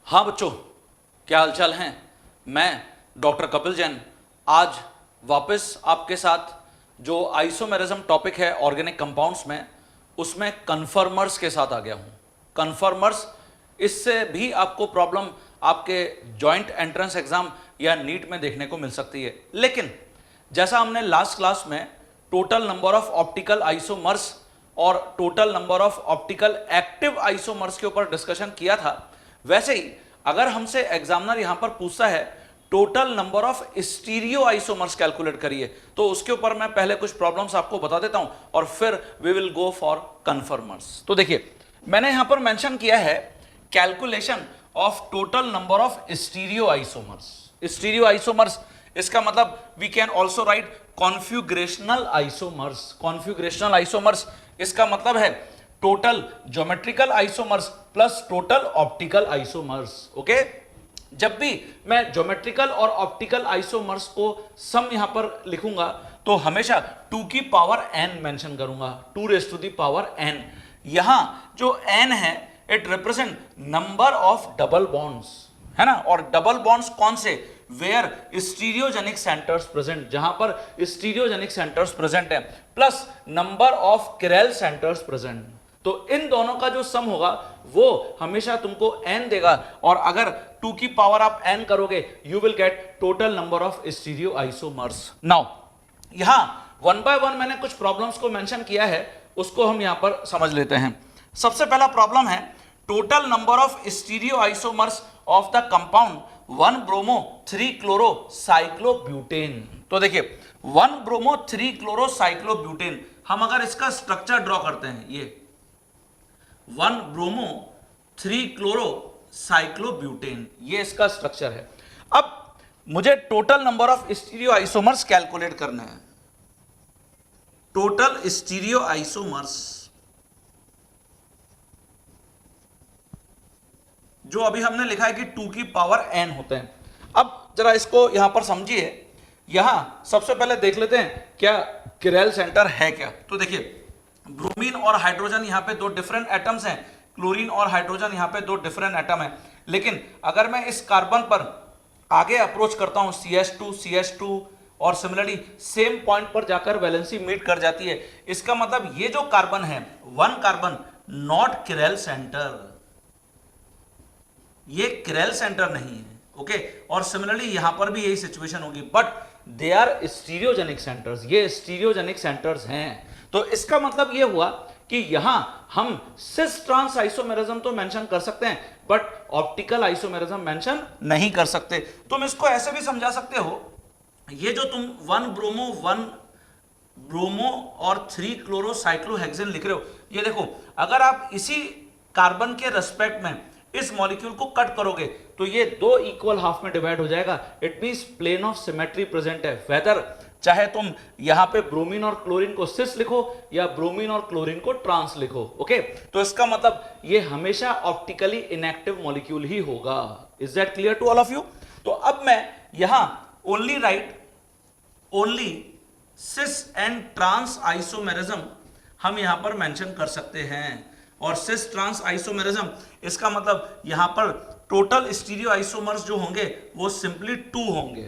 हाँ बच्चों, क्या हालचाल हैं। मैं डॉक्टर कपिल जैन आज वापस आपके साथ जो आइसोमेरिज्म टॉपिक है ऑर्गेनिक कंपाउंड्स में, उसमें कन्फर्मर्स के साथ आ गया हूँ। कन्फर्मर्स, इससे भी आपको प्रॉब्लम आपके जॉइंट एंट्रेंस एग्जाम या नीट में देखने को मिल सकती है। लेकिन जैसा हमने लास्ट क्लास में total number of optical isomers और total number of optical active isomers के ऊपर डिस्कशन किया था, वैसे ही अगर हमसे एग्जामिनर यहां पर पूछता है total number of stereo isomers calculate करिए, तो उसके ऊपर मैं पहले कुछ प्रॉब्लम्स आपको बता देता हूं और फिर we will go for conformers. तो देखिए, मैंने यहां पर मेंशन किया है calculation of total number of stereo isomers. Stereo isomers, इसका मतलब we can also write configurational isomers. Configurational isomers इसका मतलब है total geometrical isomers plus total optical isomers. Okay, जब भी मैं ज्योमेट्रिकल और ऑप्टिकल आइसोमर्स को सम यहां पर लिखूंगा तो हमेशा 2 की पावर n मेंशन करूंगा, 2 raise to the power n। यहां जो n है it represent number of double bonds, है ना। और डबल बॉन्ड्स कौन से? वेयर स्टीरियोजेनिक सेंटर्स प्रेजेंट, जहां पर स्टीरियोजेनिक सेंटर्स प्रेजेंट है, plus number of chiral centres present. तो इन दोनों का जो सम होगा वो हमेशा तुमको n देगा, और अगर 2 की पावर आप n करोगे you will get total number of stereo isomers. Now यहां वन बाय वन मैंने कुछ प्रॉब्लम्स को मेंशन किया है, उसको हम यहां पर समझ लेते हैं। सबसे पहला प्रॉब्लम है total number of stereo isomers of the compound 1 bromo 3 chloro cyclobutane. तो देखिए 1 ब्रोमो 3 क्लोरो साइक्लोब्यूटेन, हम अगर इसका स्ट्रक्चर ड्रॉ करते हैं, ये 1 ब्रोमो 3 क्लोरो साइक्लोब्यूटेन, ये इसका स्ट्रक्चर है। अब मुझे total number of stereo isomers calculate करना है। टोटल स्टीरियो आइसोमर्स जो अभी हमने लिखा है कि 2 की पावर n होते हैं। अब जरा इसको यहां पर समझिए। यहां सबसे पहले देख लेते हैं क्या किरेल सेंटर है क्या। तो देखिए, ब्रोमीन और हाइड्रोजन यहाँ पे 2 डिफरेंट एटम्स हैं, क्लोरीन और हाइड्रोजन यहाँ पे 2 डिफरेंट एटम हैं। लेकिन अगर मैं इस कार्बन पर आगे अप्रोच करता हूँ CH2 और सिमिलरली सेम पॉइंट पर जाकर वैलेंसी मीट कर जाती है, इसका मतलब ये जो कार्बन है 1 कार्बन नॉट किरेल सेंटर, ये किरेल सेंटर नहीं है। ओके, और सिमिलरली यहां पर भी यही सिचुएशन होगी, but they are stereogenic centres, ये स्टीरियोजेनिक सेंटर्स हैं। तो इसका मतलब ये हुआ कि यहां हम सिस ट्रांस आइसोमेरिज्म तो मेंशन कर सकते हैं, बट ऑप्टिकल आइसोमेरिज्म मेंशन नहीं कर सकते। तुम इसको ऐसे भी समझा सकते हो, ये जो तुम 1 ब्रोमो और 3 क्लोरो साइक्लोहेक्सेन लिख रहे हो, ये देखो अगर आप इसी कार्बन के रेस्पेक्ट में इस मॉलिक्यूल को कट करोगे तो ये 2 इक्वल हाफ में डिवाइड हो जाएगा। It means plane of symmetry present है, वेदर चाहे तुम यहां पे ब्रोमीन और क्लोरीन को सिस लिखो या ब्रोमीन और क्लोरीन को ट्रांस लिखो। ओके, तो इसका मतलब ये हमेशा ऑप्टिकली इनएक्टिव मॉलिक्यूल ही होगा। Is that clear to all of you? तो अब मैं यहां only write only cis and trans isomerism हम यहां पर मेंशन कर सकते हैं। और सिस ट्रांस आइसोमेरिज्म इसका मतलब यहां पर टोटल स्टीरियो आइसोमर्स जो होंगे वो सिंपली 2 होंगे,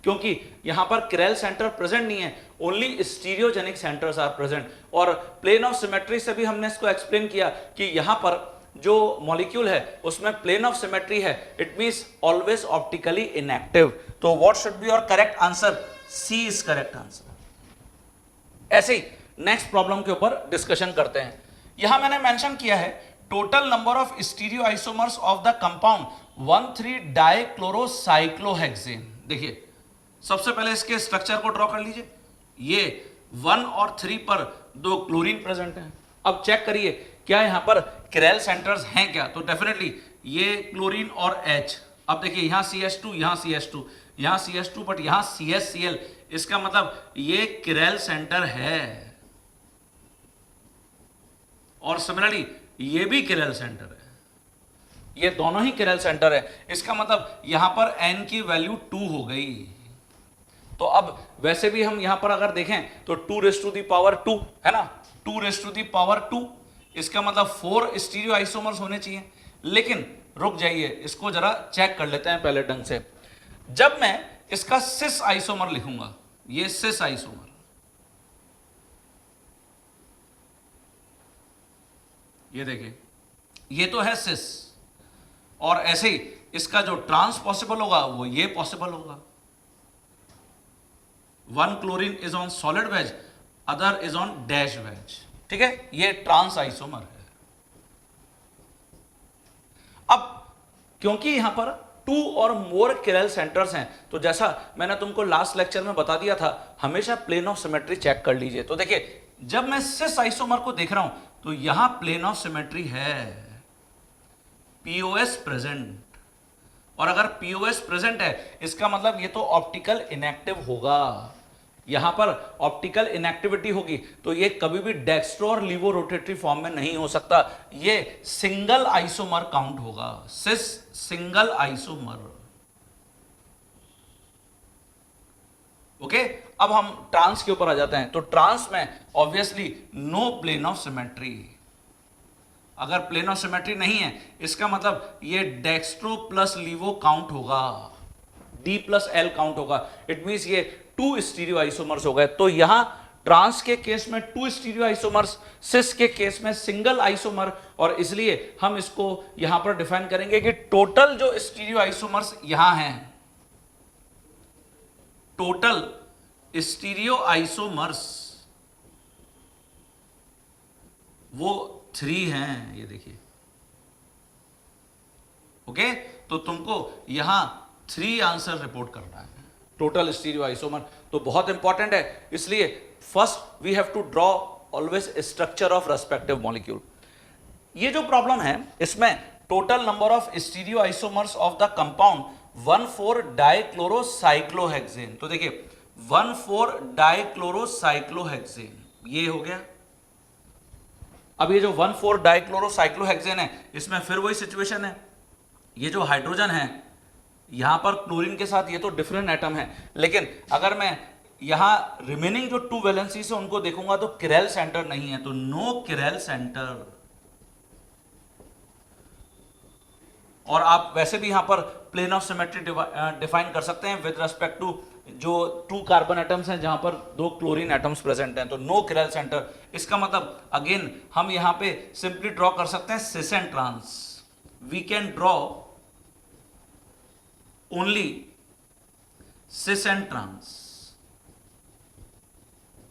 क्योंकि यहां पर किरेल सेंटर प्रेजेंट नहीं है, only stereogenic centres are present. और प्लेन ऑफ सिमेट्री से भी हमने इसको एक्सप्लेन किया कि यहां पर जो मॉलिक्यूल है उसमें प्लेन ऑफ सिमेट्री है, it means always optically inactive. तो what should be your correct answer? C is correct answer. ऐसे ही नेक्स्ट प्रॉब्लम के ऊपर डिस्कशन करते हैं। यहां मैंने मेंशन किया है total number of stereo isomers of the compound 1,3 डाइक्लोरोसाइक्लोहेक्सेन। देखिए सबसे पहले इसके स्ट्रक्चर को ड्रॉ कर लीजिए। ये 1 और 3 पर 2 क्लोरीन प्रेजेंट है। अब चेक करिए क्या यहां पर किरेल सेंटर्स हैं क्या, तो डेफिनेटली ये क्लोरीन और H। अब देखिए यहां CH2, यहां CH2, यहां CH2, बट यहां CHCl, इसका मतलब ये किरेल सेंटर है। और सिमिलरली ये भी किरेल सेंटर है, ये दोनों ही किरेल सेंटर है। इसका मतलब यहां पर n की वैल्यू 2 हो गई। तो अब वैसे भी हम यहां पर अगर देखें तो 2 रेज़ टू दी पावर 2 है ना, 2 रेज़ टू दी पावर 2, इसका मतलब 4 स्टीरियो आइसोमर्स होने चाहिए। लेकिन रुक जाइए, इसको जरा चेक कर लेते हैं पहले ढंग से। जब मैं इसका सिस आइसोमर लिखूंगा, ये सिस आइसोमर, ये देखिए ये तो है सिस, और ऐसे ही इसका जो ट्रांस पॉसिबल होगा वो ये पॉसिबल होगा। One chlorine is on solid wedge, other is on dash wedge, ठीक है, ये ट्रांस आइसोमर है। अब क्योंकि यहां पर 2 और मोर किरल सेंटर्स हैं, तो जैसा मैंने तुमको लास्ट लेक्चर में बता दिया था, हमेशा प्लेन ऑफ सिमेट्री चेक कर लीजिए। तो देखिए जब मैं सिस आइसोमर को देख रहा हूं तो यहां प्लेन ऑफ सिमेट्री है, पीओएस प्रेजेंट, और अगर पीओएस प्रेजेंट है इसका मतलब ये तो ऑप्टिकल इनएक्टिव होगा। यहां पर ऑप्टिकल इनएक्टिविटी होगी तो ये कभी भी डेक्स्ट्रो और लीवो रोटेटरी फॉर्म में नहीं हो सकता, ये सिंगल आइसोमर काउंट होगा, सिस सिंगल आइसोमर। ओके, अब हम ट्रांस के ऊपर आ जाते हैं। तो ट्रांस में obviously no plane of symmetry, अगर प्लेन ऑफ सिमेट्री नहीं है इसका मतलब ये डेक्स्ट्रो प्लस लीवो काउंट होगा, डी प्लस एल काउंट होगा, इट मींस ये 2 स्टीरियो आइसोमर्स हो गए। तो यहां ट्रांस के केस में 2 स्टीरियो आइसोमर्स, सिस के केस में सिंगल आइसोमर, और इसलिए हम इसको यहां पर डिफाइन करेंगे कि टोटल जो स्टीरियो आइसोमर्स यहां हैं, टोटल स्टीरियो आइसोमर्स वो 3 हैं, ये देखिए। ओके, तो तुमको यहां 3 आंसर रिपोर्ट करना है टोटल स्टीरियो आइसोमर, तो बहुत इंपॉर्टेंट है। इसलिए first we have to draw always structure of respective molecule. ये जो प्रॉब्लम है इसमें total number of stereo isomers of the compound one four dichlorocyclohexane, तो देखिए 1,4-डाइक्लोरोसाइक्लोहेक्सेन ये हो गया। अब ये जो 1,4-डाइक्लोरोसाइक्लोहेक्सेन है इसमें फिर वही सिचुएशन है, ये जो हाइड्रोजन है यहां पर क्लोरीन के साथ ये तो डिफरेंट एटम है, लेकिन अगर मैं यहां रिमेनिंग जो 2 वैलेंसी से उनको देखूंगा तो किरल सेंटर नहीं है, तो नो किरल सेंटर। और आप वैसे भी यहां पर प्लेन ऑफ सिमेट्री डिफाइन कर सकते हैं विद रेस्पेक्ट टू जो 2 कार्बन एटम्स हैं जहां पर 2 क्लोरीन एटम्स प्रेजेंट हैं, तो नो किरल सेंटर। इसका मतलब अगेन हम यहां पे सिंपली ड्रॉ कर सकते हैं cis and trans, we can draw only cis and trans.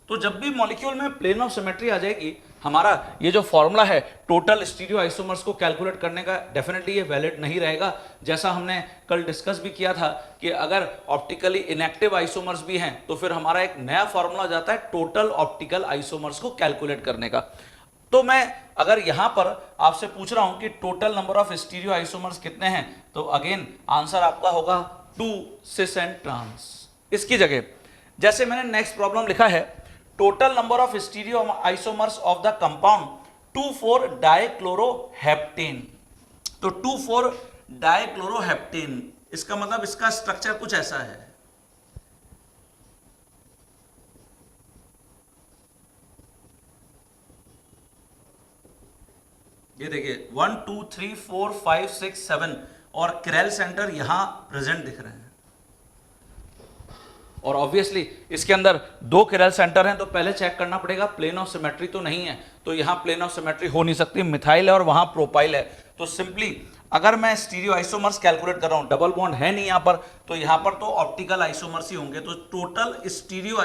तो जब भी मॉलिक्यूल में प्लेन ऑफ सिमेट्री आ जाएगी, हमारा ये जो फॉर्मूला है टोटल स्टीरियो आइसोमर्स को कैलकुलेट करने का, डेफिनेटली ये वैलिड नहीं रहेगा। जैसा हमने कल डिस्कस भी किया था कि अगर ऑप्टिकली इनएक्टिव आइसोमर्स भी हैं तो फिर हमारा एक नया फॉर्मूला जाता है टोटल ऑप्टिकल आइसोमर्स को कैलकुलेट करने का। तो मैं अगर यहां पर आपसे पूछ रहा हूं कि total number of stereo isomers कितने हैं, तो अगेन आंसर आपका होगा 2 सिस एंड ट्रांस। इसकी जगह जैसे मैंने नेक्स्ट प्रॉब्लम लिखा है, total number of stereo isomers of the compound two four dichloroheptane, तो 2,4-डाइक्लोरोहेप्टेन, इसका मतलब इसका स्ट्रक्चर कुछ ऐसा है। ये देखिए 1 2 3 4 5 6 7 और किरल सेंटर यहां प्रेजेंट दिख रहे हैं, और ऑब्वियसली इसके अंदर 2 किरल सेंटर हैं, तो पहले चेक करना पड़ेगा प्लेन ऑफ सिमेट्री तो नहीं है, तो यहां प्लेन ऑफ सिमेट्री हो नहीं सकती, मिथाइल है और वहां प्रोपाइल है। तो सिंपली अगर मैं स्टीरियो आइसोमर्स कैलकुलेट कर रहा हूं, डबल बॉन्ड है नहीं यहां पर, तो यहां पर तो ऑप्टिकल आइसोमर्स ही होंगे, तो टोटल स्टीरियो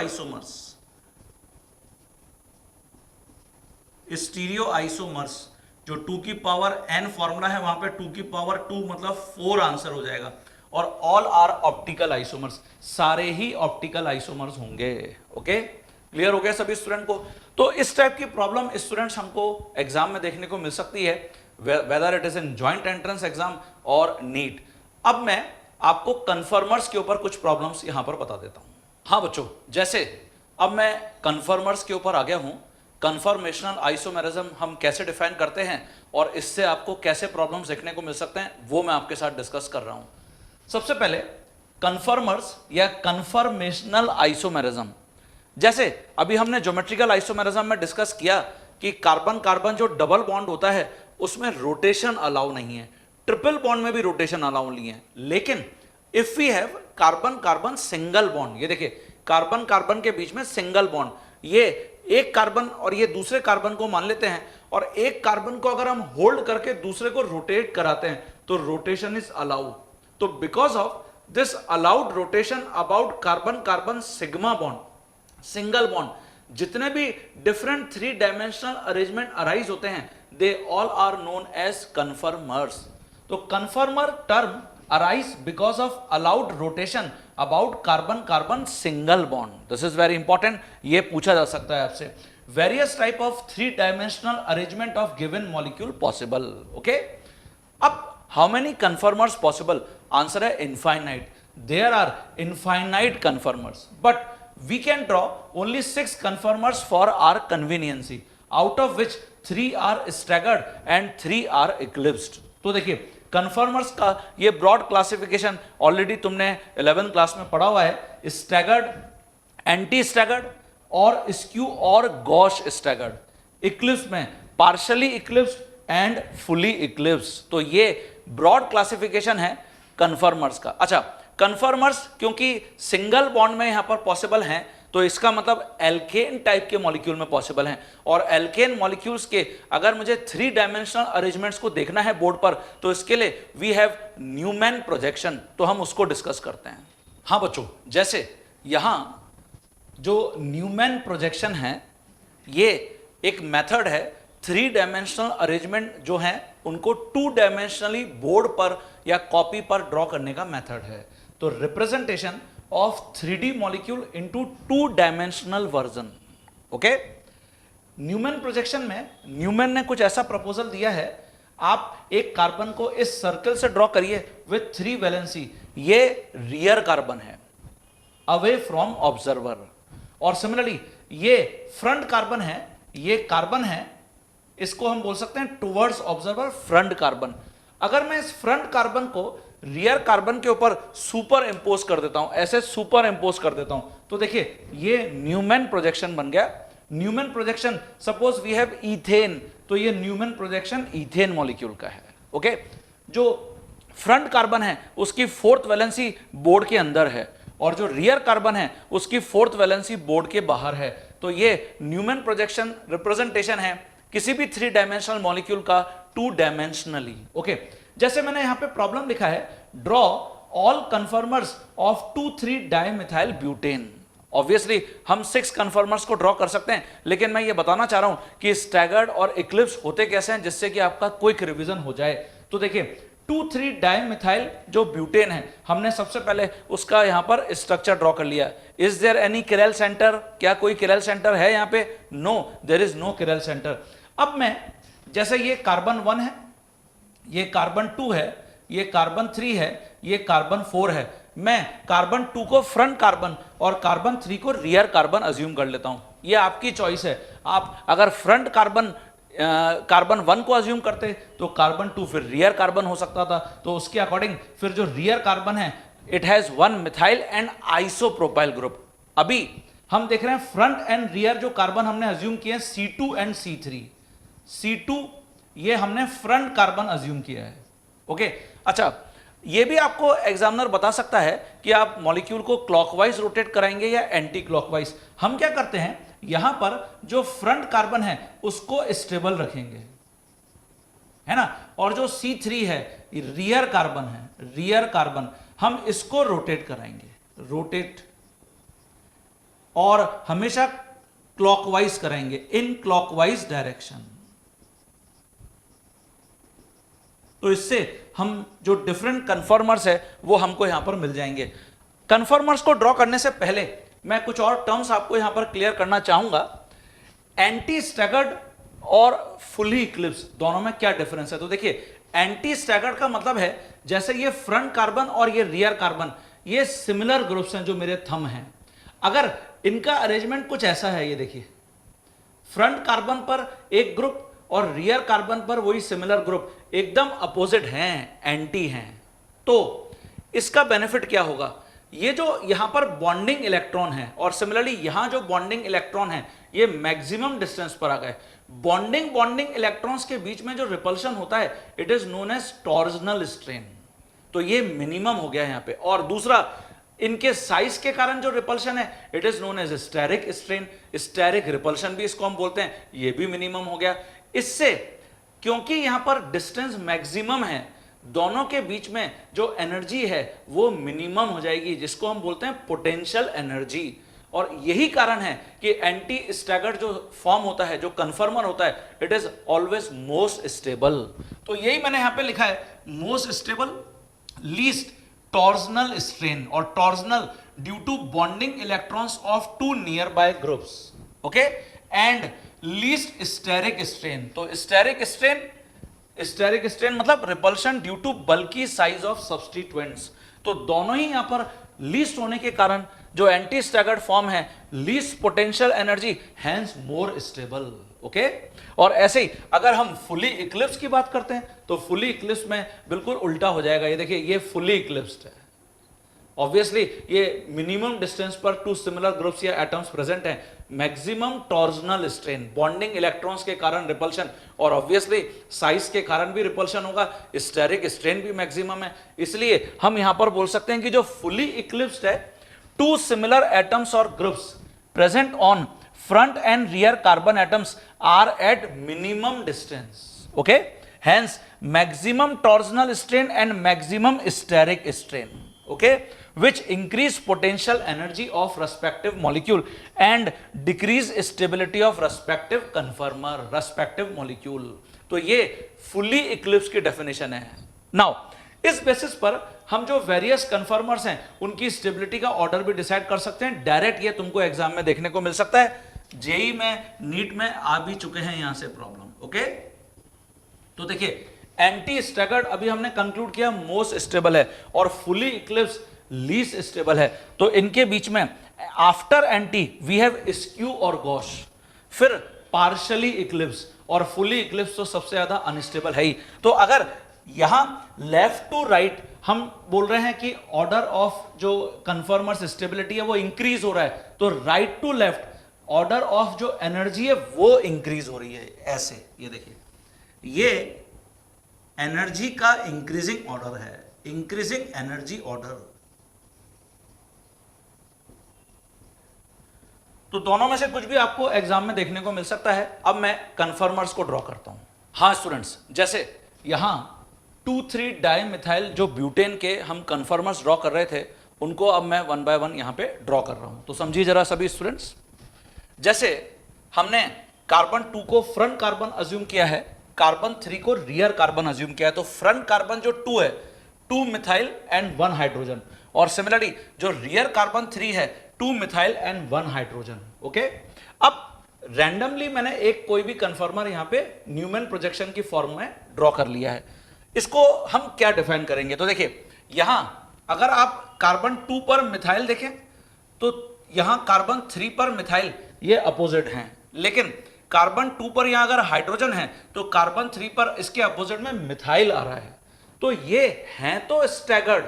आइसोमर्स जो 2 की पावर n फॉर्मूला है वहां पे 2 की पावर 2 मतलब 4 आंसर हो जाएगा, और ऑल आर ऑप्टिकल आइसोमर्स, सारे ही ऑप्टिकल आइसोमर्स होंगे। ओके, क्लियर हो गया सभी स्टूडेंट को? तो इस टाइप की प्रॉब्लम स्टूडेंट्स हमको एग्जाम में देखने को मिल सकती है, whether it is in joint entrance exam और नीट। अब मैं आपको कन्फर्मर्स के ऊपर कुछ प्रॉब्लम्स यहां पर बता देता हूं। हाँ बच्चों, जैसे अब मैं कन्फर्मर्स के ऊपर आ गया हूं, कन्फर्मेशनल आइसोमेरिज्म हम कैसे डिफाइन करते हैं और इससे आपको कैसे प्रॉब्लम्स देखने को मिल सकते हैं वो मैं आपके साथ डिस्कस कर रहा हूं। सबसे पहले कन्फर्मर्स या कन्फर्मेशनल आइसोमेरिज्म, जैसे अभी हमने ज्योमेट्रिकल आइसोमेरिज्म में डिस्कस किया कि कार्बन कार्बन जो डबल बॉन्ड होता है उसमें रोटेशन अलाउ नहीं है, ट्रिपल बॉन्ड में भी रोटेशन अलाउ नहीं है। लेकिन if we have carbon carbon single bond, ये देखिए कार्बन कार्बन के बीच में सिंगल बॉन्ड, ये एक कार्बन और ये दूसरे कार्बन को मान लेते हैं, और एक कार्बन को अगर हम होल्ड करके दूसरे को रोटेट कराते हैं तो रोटेशन इज अलाउड। तो because of this allowed rotation about carbon carbon sigma bond, single bond, जितने भी डिफरेंट 3 डायमेंशनल अरेंजमेंट अराइज होते हैं, they all are known as conformers. तो conformer term arise because of allowed rotation about carbon carbon single bond. This is very important, ये पूछा जा सकता है आपसे। Various type of 3 dimensional arrangement of given molecule possible. Okay, अब how many conformers possible? Answer है infinite. There are infinite conformers, but we can draw only 6 conformers for our conveniency, out of which 3 are staggered and 3 are eclipsed. तो देखिए conformers का ये broad classification already तुमने 11th class में पढ़ा हुआ है, स्टैगर्ड, एंटी स्टैगर्ड और स्क्यू और गॉश स्टैगर्ड। इक्लिप्स में partially Eclipse and fully eclipsed. तो ये ब्रॉड क्लासिफिकेशन है कन्फर्मर्स का। अच्छा, कन्फर्मर्स क्योंकि सिंगल बॉन्ड में यहां पर पॉसिबल हैं, तो इसका मतलब एल्केन टाइप के मॉलिक्यूल में पॉसिबल हैं। और एल्केन मॉलिक्यूल्स के अगर मुझे 3 डायमेंशनल अरेंजमेंट्स को देखना है बोर्ड पर, तो इसके लिए वी हैव न्यूमैन प्रोजेक्शन, तो हम उसको डिस्कस करते हैं। हाँ बच्चों, जैसे यहां जो न्यूमैन प्रोजेक्शन है, ये एक मेथड है 3 डायमेंशनल अरेंजमेंट जो हैं उनको 2 डायमेंशनली बोर्ड पर या कॉपी पर ड्रॉ करने का मेथड है। तो representation of 3D molecule into 2 dimensional version. Okay, Newman projection में न्यूमैन ने कुछ ऐसा प्रपोजल दिया है, आप एक कार्बन को इस सर्कल से ड्रॉ करिए विथ 3 वैलेंसी, ये रियर कार्बन है अवे फ्रॉम ऑब्जर्वर, और सिमिलरली ये फ्रंट कार्बन है, ये कार्बन है, इसको हम बोल सकते हैं टुवर्ड्स ऑब्जर्वर फ्रंट कार्बन। अगर मैं इस फ्रंट कार्बन को रियर कार्बन के ऊपर सुपर इंपोज कर देता हूं, ऐसे सुपर इंपोज कर देता हूं, तो देखिए ये न्यूमैन प्रोजेक्शन बन गया। Newman projection, suppose we have ethane, तो ये न्यूमैन प्रोजेक्शन ईथेन मॉलिक्यूल का है। ओके, जो फ्रंट कार्बन है उसकी 4th वैलेंसी बोर्ड के अंदर है, और जो रियर कार्बन है उसकी 4th वैलेंसी बोर्ड के बाहर है। तो ये न्यूमैन प्रोजेक्शन रिप्रेजेंटेशन है किसी भी 3 डायमेंशनल मॉलिक्यूल का 2 डायमेंशनली। ओके, जैसे मैंने यहां पे प्रॉब्लम लिखा है, draw all conformers of 2,3 dimethyl butane. Obviously हम 6 कन्फर्मर्स को ड्रॉ कर सकते हैं, लेकिन मैं ये बताना चाह रहा हूं कि स्टैगर्ड और इक्लिप्स होते कैसे हैं, जिससे कि आपका क्विक रिवीजन हो जाए। तो देखिए 2,3 डाइमिथाइल जो ब्यूटेन है, हमने सबसे पहले उसका यहां पर स्ट्रक्चर ड्रॉ कर लिया। Is there any chiral centre? क्या कोई किरल सेंटर है यहां पे? No, there is no chiral centre. अब मैं, जैसे ये कार्बन 1 है, ये कार्बन 2 है, ये कार्बन 3 है, ये कार्बन 4 है, मैं कार्बन 2 को फ्रंट कार्बन और कार्बन 3 को रियर कार्बन अज्यूम कर लेता हूं। ये आपकी चॉइस है। आप अगर फ्रंट कार्बन कार्बन 1 को अज्यूम करते तो कार्बन 2 फिर रियर कार्बन हो सकता था, तो उसके अकॉर्डिंग फिर जो रियर कार्बन है it has 1 methyl and isopropyl group. अभी हम देख रहे हैं फ्रंट एंड रियर जो कार्बन हमने अज्यूम किए C2 एंड C3। C2 ये हमने फ्रंट कार्बन अज्यूम किया है। ओके, अच्छा, ये भी आपको एग्जामिनर बता सकता है कि आप मॉलिक्यूल को क्लॉकवाइज रोटेट कराएंगे या एंटी क्लॉकवाइज। हम क्या करते हैं, यहां पर जो फ्रंट कार्बन है उसको स्टेबल रखेंगे, है ना, और जो C3 है रियर कार्बन है, रियर कार्बन हम इसको रोटेट कराएंगे, रोटेट, और हमेशा क्लॉकवाइज कराएंगे, इन क्लॉकवाइज डायरेक्शन। तो इससे हम जो डिफरेंट कन्फर्मर्स है वो हमको यहां पर मिल जाएंगे। कन्फर्मर्स को ड्रॉ करने से पहले मैं कुछ और टर्म्स आपको यहां पर क्लियर करना चाहूंगा। एंटी स्टैगर्ड और फुली इक्लिप्स दोनों में क्या डिफरेंस है? तो देखिए, एंटी स्टैगर्ड का मतलब है जैसे ये फ्रंट कार्बन और ये रियर कार्बन, ये सिमिलर ग्रुप्स हैं जो मेरे थंब हैं। अगर इनका अरेंजमेंट कुछ ऐसा है, ये देखिए, फ्रंट कार्बन पर एक ग्रुप और रियर कार्बन पर वही सिमिलर ग्रुप, एकदम अपोजिट हैं, एंटी हैं, तो इसका बेनिफिट क्या होगा? ये जो यहां पर बॉन्डिंग इलेक्ट्रॉन है और सिमिलरली यहां जो बॉन्डिंग इलेक्ट्रॉन है, ये मैक्सिमम डिस्टेंस पर आ गए। बॉन्डिंग इलेक्ट्रॉन्स के बीच में जो रिपल्शन होता है it is known as torsional strain, तो ये मिनिमम हो गया यहां पे। और दूसरा, इनके साइज के कारण जो रिपल्शन है it is known as steric strain, steric repulsion भी इसको हम बोलते हैं, ये भी मिनिमम हो गया। इससे क्योंकि यहां पर डिस्टेंस मैक्सिमम है, दोनों के बीच में जो एनर्जी है वो मिनिमम हो जाएगी, जिसको हम बोलते हैं पोटेंशियल एनर्जी। और यही कारण है कि एंटी स्टैगर्ड जो फॉर्म होता है, जो कन्फर्मर होता है, it is always most stable. तो यही मैंने यहां पे लिखा है, most stable, least torsional strain, और torsional due to bonding electrons of two near by groups, okay, and least steric strain. तो स्टेरिक स्ट्रेन मतलब repulsion due to bulky size of substituents. तो दोनों ही यहां पर लीस्ट होने के कारण जो एंटी स्टैगर्ड फॉर्म है, least potential energy, hence more stable, okay. और ऐसे ही अगर हम फुली इक्लिप्स की बात करते हैं तो फुली इक्लिप्स में बिल्कुल उल्टा हो जाएगा। ये देखिए, ये फुली इक्लिप्स्ड है, ऑब्वियसली ये मिनिमम डिस्टेंस पर टू सिमिलर ग्रुप्स या एटम्स प्रेजेंट हैं, maximum torsional strain, bonding electrons के कारण रिपल्शन, और ऑब्वियसली साइज के कारण भी रिपल्शन होगा, स्टेरिक स्ट्रेन भी मैक्सिमम है। इसलिए हम यहां पर बोल सकते हैं कि जो फुली इक्लिप्स्ड है, टू सिमिलर एटम्स और groups present on front and rear carbon atoms are at minimum distance, okay, hence maximum torsional strain and maximum steric strain, okay, which increase potential energy of respective molecule and decrease stability of respective conformer, respective molecule। तो ये fully eclipse की definition है। Now इस basis पर हम जो various conformers हैं उनकी स्टेबिलिटी का ऑर्डर भी डिसाइड कर सकते हैं। डायरेक्ट ये तुमको एग्जाम में देखने को मिल सकता है, जेई में, नीट में आ भी चुके हैं यहां से प्रॉब्लम, ओके। तो देखिए, एंटी स्टैगर्ड अभी हमने कंक्लूड किया मोस्ट स्टेबल है, और फुली इक्लिप्स लीस्ट स्टेबल है। तो इनके बीच में after anti we have skew और गॉश, फिर पार्शियली इक्लिप्स, और फुली इक्लिप्स तो सबसे ज्यादा अनस्टेबल है ही। तो अगर यहां लेफ्ट टू राइट हम बोल रहे हैं कि ऑर्डर ऑफ जो कन्फर्मर्स स्टेबिलिटी है वो इंक्रीज हो रहा है, तो right to left order of जो एनर्जी है वो इंक्रीज हो रही है। ऐसे ये देखिए, ये एनर्जी का इंक्रीजिंग ऑर्डर है, इंक्रीजिंग एनर्जी ऑर्डर। तो दोनों में से कुछ भी आपको एग्जाम में देखने को मिल सकता है। अब मैं कन्फर्मर्स को ड्रॉ करता हूं। हाँ स्टूडेंट्स, जैसे यहां 2,3 डाइमिथाइल जो ब्यूटेन के हम कन्फर्मर्स ड्रॉ कर रहे थे, उनको अब मैं 1 बाय 1 यहां पे ड्रॉ कर रहा हूं। तो समझिए जरा सभी स्टूडेंट्स, जैसे हमने कार्बन 2 को फ्रंट कार्बन अज्यूम किया है, कार्बन 3 को रियर कार्बन अज्यूम किया है, तो फ्रंट कार्बन जो 2 है, 2 मिथाइल एंड 1 हाइड्रोजन, और सिमिलरली जो रियर कार्बन 3 है, 2 मिथाइल एंड 1 हाइड्रोजन, ओके। अब रैंडमली मैंने एक कोई भी कन्फर्मर यहां पे न्यूमैन प्रोजेक्शन की फॉर्म में ड्रॉ कर लिया है। इसको हम क्या डिफाइन करेंगे? तो देखिए, यहां अगर आप कार्बन 2 पर मिथाइल देखें तो यहां कार्बन 3 पर मिथाइल ये अपोजिट हैं, लेकिन कार्बन 2 पर यहां अगर हाइड्रोजन है तो कार्बन 3 पर इसके अपोजिट में मिथाइल आ रहा है। तो ये हैं तो staggered,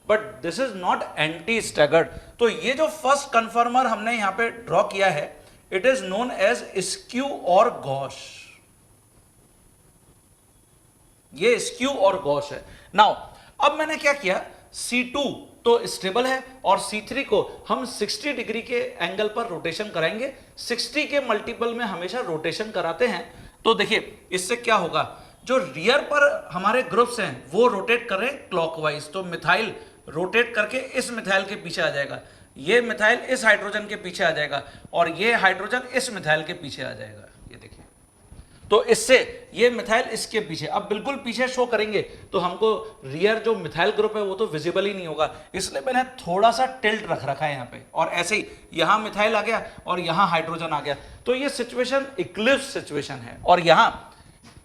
but this is not anti staggered. तो ये जो फर्स्ट कन्फर्मर हमने यहां पे ड्रॉ किया है, it is known as skew और गॉश। ये स्क्यू और गॉश है। नाउ अब मैंने क्या किया, C2 तो स्टेबल है और C3 को हम 60 डिग्री के एंगल पर रोटेशन कराएंगे। 60 के मल्टीपल में हमेशा रोटेशन कराते हैं। तो देखिए इससे क्या होगा, जो रियर पर हमारे ग्रुप्स हैं वो रोटेट करें क्लॉकवाइज, तो मिथाइल रोटेट करके इस मिथाइल के पीछे आ जाएगा, ये मिथाइल इस हाइड्रोजन के पीछे आ जाएगा, और ये हाइड्रोजन इस मिथाइल के पीछे आ जाएगा। ये देखिए, तो इससे ये मिथाइल इसके पीछे, अब बिल्कुल पीछे शो करेंगे तो हमको रियर जो मिथाइल ग्रुप है वो तो विजिबल ही नहीं होगा, इसलिए मैंने थोड़ा सा टिल्ट रख रखा है यहाँ पे। और ऐसे ही यहाँ मिथाइल आ गया और यहाँ हाइड्रोजन आ गया, तो ये सिचुएशन इक्लिप्स सिचुएशन है। और यहाँ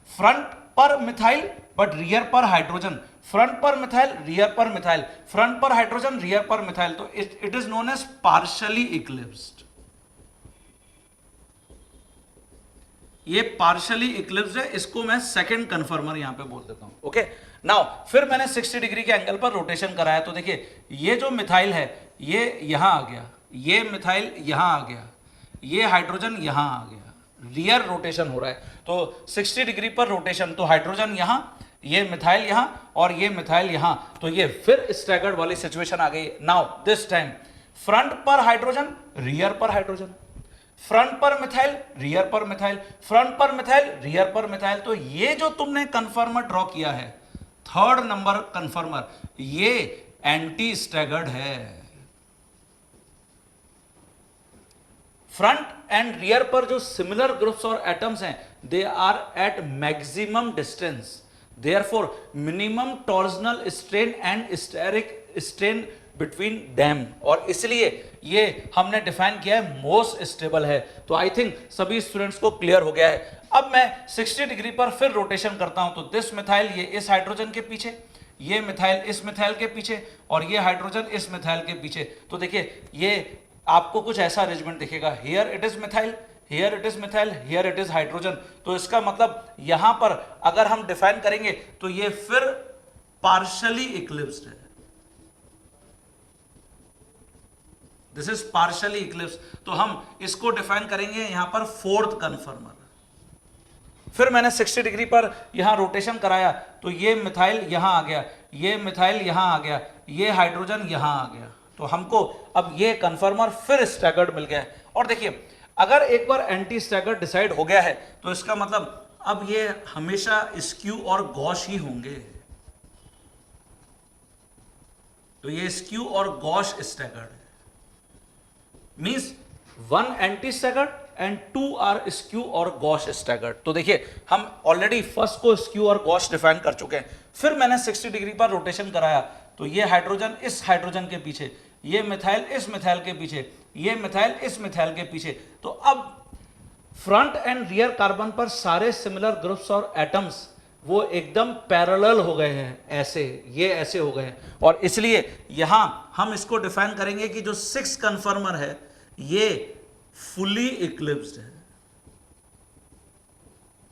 फ्रंट पर मिथाइल बट रियर पर हाइड्रोजन, फ्रंट पर मिथाइल रियर पर मिथाइल, फ्रंट पर हाइड्रोजन रियर पर मिथाइल, तो it is known as partially eclipsed. ये पार्शियली इक्लिप्स्ड है, इसको मैं सेकंड कन्फर्मर यहां पे बोल देता हूं, ओके। नाउ फिर मैंने 60 डिग्री के एंगल पर रोटेशन कराया, तो देखिए ये जो मिथाइल है ये यहां आ गया, ये मिथाइल यहां आ गया, ये हाइड्रोजन यहां आ गया, रियर रोटेशन हो रहा है, तो 60 डिग्री पर रोटेशन, तो हाइड्रोजन यहां, ये मिथाइल यहां और ये मिथाइल यहां, तो ये फिर स्टैगर्ड वाली सिचुएशन आ गई। नाउ दिस टाइम फ्रंट पर हाइड्रोजन, रियर पर हाइड्रोजन, फ्रंट पर मिथाइल, रियर पर मिथाइल, फ्रंट पर मिथाइल, रियर पर मिथाइल। तो ये जो तुमने कन्फर्मर ड्रॉ किया है, थर्ड नंबर कन्फर्मर, ये एंटी स्टैगर्ड है। फ्रंट एंड रियर पर जो सिमिलर ग्रुप्स और एटम्स हैं, they are at maximum distance, therefore minimum torsional strain and steric strain between them, और इसलिए ये हमने डिफाइन किया है मोस्ट स्टेबल है। तो आई थिंक सभी स्टूडेंट्स को क्लियर हो गया है। अब मैं 60 डिग्री पर फिर रोटेशन करता हूं, तो दिस मिथाइल ये इस हाइड्रोजन के पीछे, ये मिथाइल इस मिथाइल के पीछे, और ये हाइड्रोजन इस मिथाइल के पीछे। तो देखिए ये आपको कुछ ऐसा अरेंजमेंट दिखेगा, here it is methyl, here it is methyl, here it is hydrogen. तो इसका मतलब यहां पर अगर हम डिफाइन करेंगे तो ये फिर पार्शियली इक्लिप्स्ड है, दिस इज पार्शियली इक्लिप्स। तो हम इसको डिफाइन करेंगे यहां पर फोर्थ कन्फर्मर। फिर मैंने 60 डिग्री पर यहां रोटेशन कराया, तो ये मिथाइल यहां आ गया, ये मिथाइल यहां आ गया, ये हाइड्रोजन यहां आ गया। तो हमको अब ये कन्फर्मर फिर स्टैगर्ड मिल गया है। और देखिए अगर एक बार एंटी स्टैगर्ड डिसाइड हो गया है, तो इसका मतलब अब ये हमेशा स्क्यू और गॉश ही होंगे। तो ये स्क्यू और गॉश स्टैगर्ड है, means one anti staggered and two are skew और गॉश स्टैगर्ड। तो देखिए हम ऑलरेडी फर्स्ट को स्क्यू और गॉश डिफाइन कर चुके हैं। फिर मैंने 60 डिग्री पर रोटेशन कराया, तो ये हाइड्रोजन इस हाइड्रोजन के पीछे, ये मिथाइल इस मिथाइल के पीछे, ये मिथाइल इस मिथाइल के पीछे। तो अब फ्रंट एंड रियर कार्बन पर सारे सिमिलर ग्रुप्स और एटम्स वो एकदम पैरेलल हो गए हैं, ऐसे ये ऐसे हो गए हैं। और इसलिए यहां हम इसको डिफाइन करेंगे कि जो 6 कन्फर्मर है ये फुली इक्लिप्स्ड है,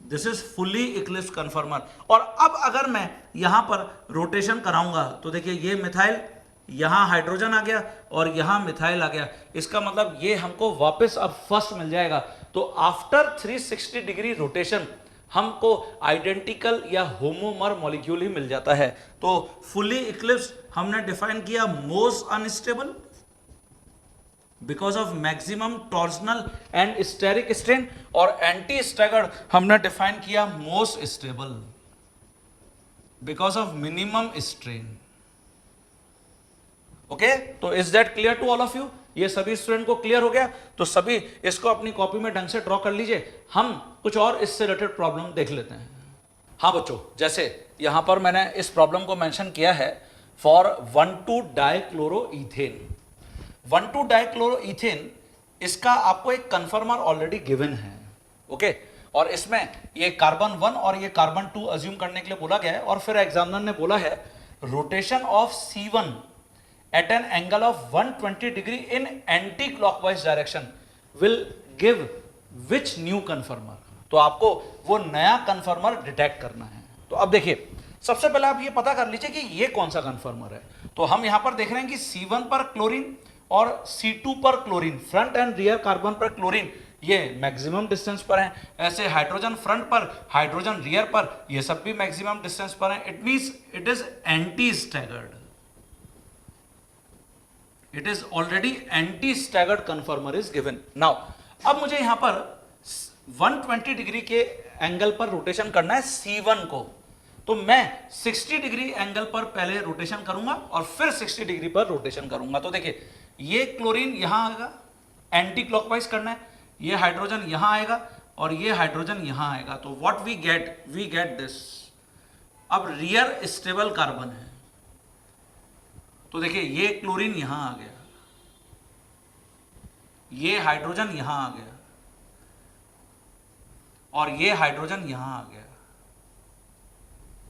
दिस इज फुली इक्लिप्स्ड कन्फर्मर। और अब अगर मैं यहां पर रोटेशन कराऊंगा, तो देखिए ये मिथाइल, यहां हाइड्रोजन आ गया और यहां मिथाइल आ गया। इसका मतलब ये हमको वापस अब फर्स्ट मिल जाएगा। तो आफ्टर 360 डिग्री रोटेशन हमको आइडेंटिकल या होमोमर मॉलिक्यूल ही मिल जाता है। तो फुली इक्लिप्स हमने डिफाइन किया most unstable because of maximum torsional and steric strain, और एंटी स्टैगर्ड हमने डिफाइन किया most stable because of minimum strain. Okay, तो is that clear to all of you? ये सभी स्टूडेंट को क्लियर हो गया? तो सभी इसको अपनी कॉपी में ढंग से ड्रॉ कर लीजिए। हम कुछ और इससे रिलेटेड प्रॉब्लम देख लेते हैं। हाँ बच्चों, जैसे यहां पर मैंने इस प्रॉब्लम को मेंशन किया है फॉर 1,2-डाइक्लोरोईथेन। 1,2-डाइक्लोरोईथेन, इसका आपको एक कन्फर्मर ऑलरेडी गिवन है। ओके, और इसमें ये कार्बन 1 और ये कार्बन 2 अज्यूम करने के लिए बोला गया है। और फिर एग्जामिनर ने बोला है rotation of C1 at an angle of 120 degree in anti-clockwise direction will give which new conformer? तो आपको वो नया कन्फर्मर डिटेक्ट करना है। तो अब देखिए, सबसे पहले आप ये पता कर लीजिए कि ये कौन सा कन्फर्मर है। तो हम यहां पर देख रहे हैं कि C1 पर क्लोरीन और C2 पर chlorine, front and rear carbon पर क्लोरीन, ये मैक्सिमम डिस्टेंस पर है। ऐसे हाइड्रोजन फ्रंट पर, हाइड्रोजन रियर पर, ये सब भी मैक्सिमम डिस्टेंस पर है। It means it is anti staggered, it is already anti staggered कन्फर्मर is given. Now अब मुझे यहां पर 120 डिग्री के एंगल पर रोटेशन करना है C1 को। तो मैं 60 डिग्री एंगल पर पहले रोटेशन करूंगा और फिर 60 डिग्री पर रोटेशन करूंगा। तो देखिए ये क्लोरीन यहां आएगा, एंटी क्लॉकवाइज करना है, ये हाइड्रोजन यहां आएगा और ये हाइड्रोजन यहां आएगा। तो व्हाट वी गेट दिस। अब रियर स्टेबल कार्बन है, तो देखिए ये क्लोरीन यहां आ गया, ये हाइड्रोजन यहां आ गया और ये हाइड्रोजन यहां आ गया।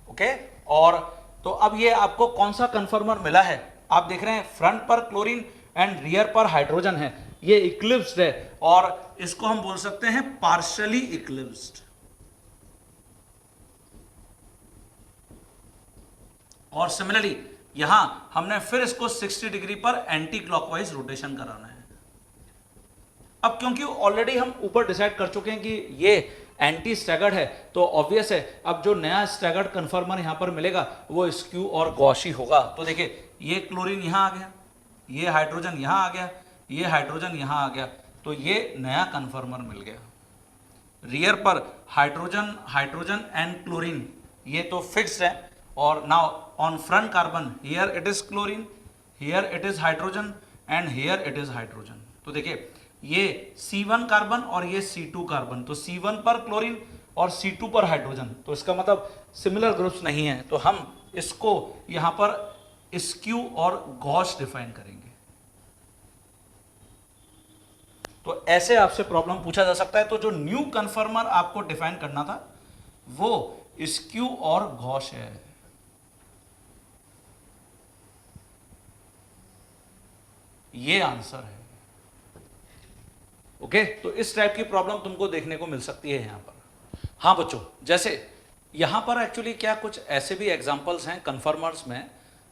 ओके, और तो अब ये आपको कौन सा कन्फर्मर मिला है? आप देख रहे हैं फ्रंट पर क्लोरीन एंड रियर पर हाइड्रोजन है, ये इक्लिप्स्ड है और इसको हम बोल सकते हैं पार्शियली इक्लिप्स्ड। और सिमिलरली यहां हमने फिर इसको 60 डिग्री पर एंटी क्लॉकवाइज रोटेशन कराना है। अब क्योंकि ऑलरेडी हम ऊपर डिसाइड कर चुके हैं कि ये एंटी स्टैगर्ड है, तो ऑब्वियस है अब जो नया स्टैगर्ड कन्फर्मर यहां पर मिलेगा वो स्क्यू और गॉश ही होगा। तो देखिए ये क्लोरीन यहां आ गया, ये हाइड्रोजन यहां आ गया, ये हाइड्रोजन यहां आ गया, तो ये नया कन्फर्मर मिल गया। रियर पर हाइड्रोजन हाइड्रोजन एंड क्लोरीन ये तो फिक्स्ड है, और now on front carbon here it is chlorine, here it is hydrogen and here it is hydrogen. तो देखिए ये C1 कार्बन और ये C2 कार्बन, तो C1 पर क्लोरीन और C2 पर हाइड्रोजन, तो इसका मतलब सिमिलर ग्रुप्स नहीं है, तो हम इसको यहां पर स्क्यू और गॉश डिफाइन करेंगे। तो ऐसे आपसे प्रॉब्लम पूछा जा सकता है। तो जो न्यू कन्फर्मर आपको डिफाइन करना था वो स्क्यू और गॉश है। ये आंसर है। ओके, तो इस टाइप की प्रॉब्लम तुमको देखने को मिल सकती है यहां पर। हाँ बच्चों, जैसे यहां पर एक्चुअली क्या कुछ ऐसे भी एग्जांपल्स हैं कन्फर्मर्स में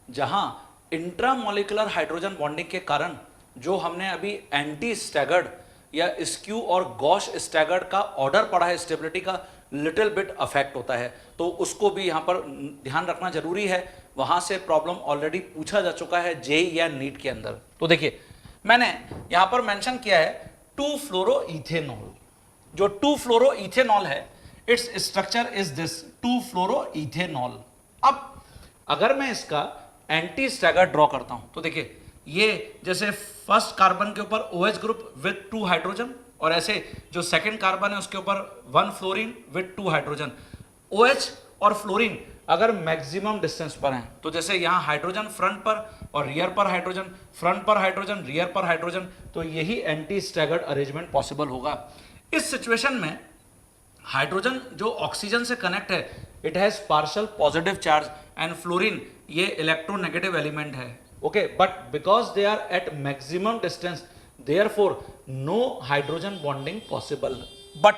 जहां इंट्रामोलिकुलर हाइड्रोजन बॉन्डिंग के कारण जो हमने अभी एंटी स्टैगर्ड या स्क्यू और गॉश स्टैगर्ड का ऑर्डर पढ़ा है स्टेबिलिटी का, लिटिल बिट अफेक्ट होता है, तो उसको भी यहां पर ध्यान रखना जरूरी है। वहां से प्रॉब्लम ऑलरेडी पूछा जा चुका है जेईई या नीट के अंदर। तो देखिए मैंने यहां पर मेंशन किया है 2-फ्लोरोइथेनॉल। जो 2-फ्लोरोइथेनॉल है इट्स स्ट्रक्चर इज दिस 2-फ्लोरोइथेनॉल। अब अगर मैं इसका एंटी स्टैगर ड्रॉ करता हूं तो देखिए ये जैसे फर्स्ट कार्बन के ऊपर OH ग्रुप विथ 2 हाइड्रोजन, और ऐसे जो सेकंड कार्बन है उसके ऊपर 1 फ्लोरीन विथ 2 हाइड्रोजन। OH और फ्लोरीन अगर मैक्सिमम डिस्टेंस पर हैं, तो जैसे यहाँ हाइड्रोजन फ्रंट पर और रियर पर हाइड्रोजन, फ्रंट पर हाइड्रोजन रियर पर हाइड्रोजन, तो यही एंटी स्टैगर्ड अरेंजमेंट पॉसिबल होगा। इस सिचुएशन में हाइड्रोजन जो ऑक्सीजन से कनेक्ट है it has partial positive charge and fluorine ये इलेक्ट्रोनेगेटिव एलिमेंट है। Okay, but because they are at maximum distance therefore no hydrogen bonding possible. But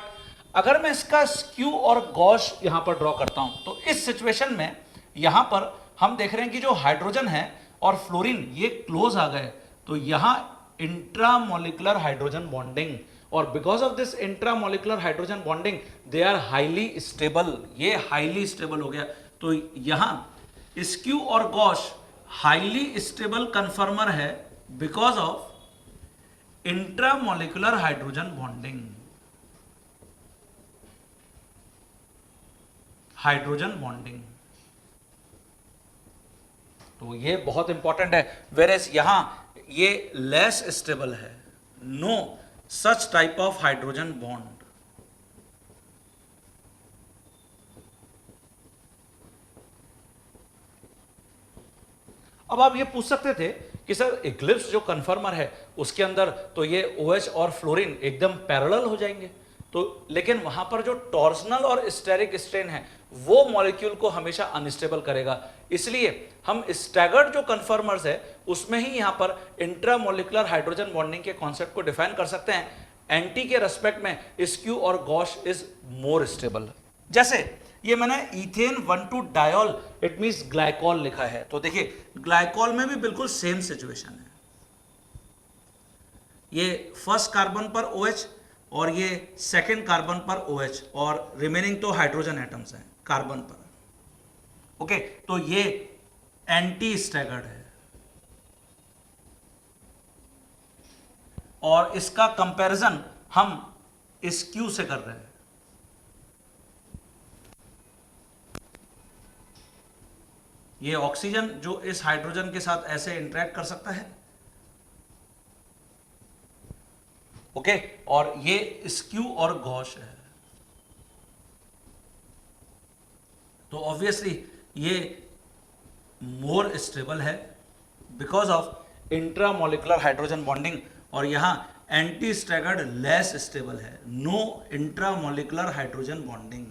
अगर मैं इसका स्क्यू और गॉश यहां पर ड्रॉ करता हूं तो इस सिचुएशन में यहां पर हम देख रहे हैं कि जो हाइड्रोजन है और फ्लोरीन ये क्लोज आ गए, तो यहां इंट्रामोलिकुलर हाइड्रोजन बॉन्डिंग, और because of this intramolecular hydrogen bonding they are highly stable, ये हाईली स्टेबल हो गया। तो यहां स्क्यू और गॉश हाईली स्टेबल कन्फर्मर है because of intramolecular hydrogen bonding, hydrogen bonding. तो ये बहुत इंपॉर्टेंट है। वेरेस यहां ये लेस स्टेबल है, no such type of hydrogen bond. अब आप ये पूछ सकते थे कि सर इक्लिप्स जो कन्फर्मर है उसके अंदर तो ये OH और फ्लोरीन एकदम पैरेलल हो जाएंगे, तो लेकिन वहां पर जो टॉर्सनल और स्टेरिक स्ट्रेन है वो मॉलिक्यूल को हमेशा अनस्टेबल करेगा, इसलिए हम स्टैगर्ड जो कन्फर्मर्स है उसमें ही यहां पर इंट्रामोलिकुलर हाइड्रोजन बॉन्डिंग के कॉन्सेप्ट को डिफाइन कर सकते हैं। एंटी के रेस्पेक्ट में स्क्यू और गॉश इज मोर स्टेबल। जैसे ये मैंने इथेन 1,2-डायोल इट मींस ग्लाइकॉल लिखा है, तो देखिए ग्लाइकॉल में भी बिल्कुल सेम सिचुएशन है। ये फर्स्ट कार्बन पर OH और ये सेकंड कार्बन पर OH और रिमेनिंग तो हाइड्रोजन एटम्स हैं कार्बन पर। ओके, तो ये एंटी स्टैगर्ड है और इसका कंपैरिजन हम इस क्यू से कर रहे हैं। ये ऑक्सीजन जो इस हाइड्रोजन के साथ ऐसे इंटरेक्ट कर सकता है, ओके, और ये स्क्यू और गॉश है, तो ऑब्वियसली ये मोर स्टेबल है because of intramolecular hydrogen bonding, और यहां एंटी स्टैगर्ड लेस स्टेबल है, नो इंट्रामोलिकुलर हाइड्रोजन बॉन्डिंग।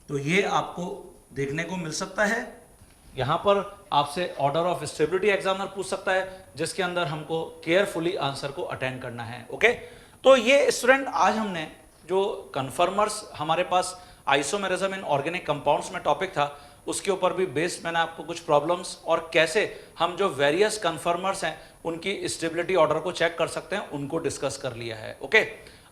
तो ये आपको देखने को मिल सकता है। यहां पर आपसे ऑर्डर ऑफ स्टेबिलिटी एग्जामिनर पूछ सकता है जिसके अंदर हमको केयरफुली आंसर को अटेंड करना है। ओके, तो ये स्टूडेंट आज हमने जो कन्फर्मर्स हमारे पास आइसोमेरिज्म इन ऑर्गेनिक कंपाउंड्स में टॉपिक था उसके ऊपर भी बेस्ड मैंने आपको कुछ प्रॉब्लम्स और कैसे हम जो वेरियस कन्फर्मर्स हैं उनकी स्टेबिलिटी ऑर्डर को चेक कर सकते हैं उनको डिस्कस कर लिया है। ओके,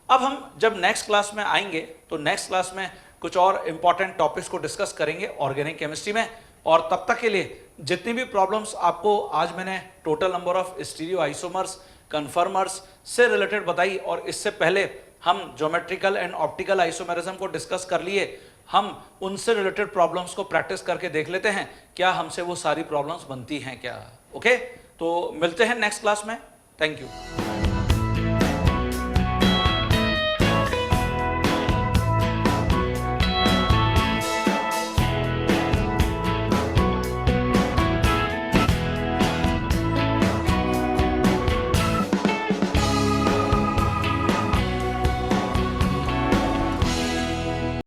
अब हम जब नेक्स्ट क्लास में आएंगे तो नेक्स्ट क्लास में कुछ और इंपॉर्टेंट टॉपिक्स को डिस्कस करेंगे ऑर्गेनिक केमिस्ट्री में। और तब तक के लिए जितनी भी प्रॉब्लम्स आपको आज मैंने total number of stereo isomers conformers से रिलेटेड बताई और इससे पहले हम ज्योमेट्रिकल एंड ऑप्टिकल आइसोमेरिज्म को डिस्कस कर लिए, हम उनसे रिलेटेड प्रॉब्लम्स को प्रैक्टिस करके देख लेते हैं क्या हमसे वो सारी प्रॉब्लम्स बनती हैं क्या। ओके, तो मिलते हैं नेक्स्ट क्लास में। Thank you.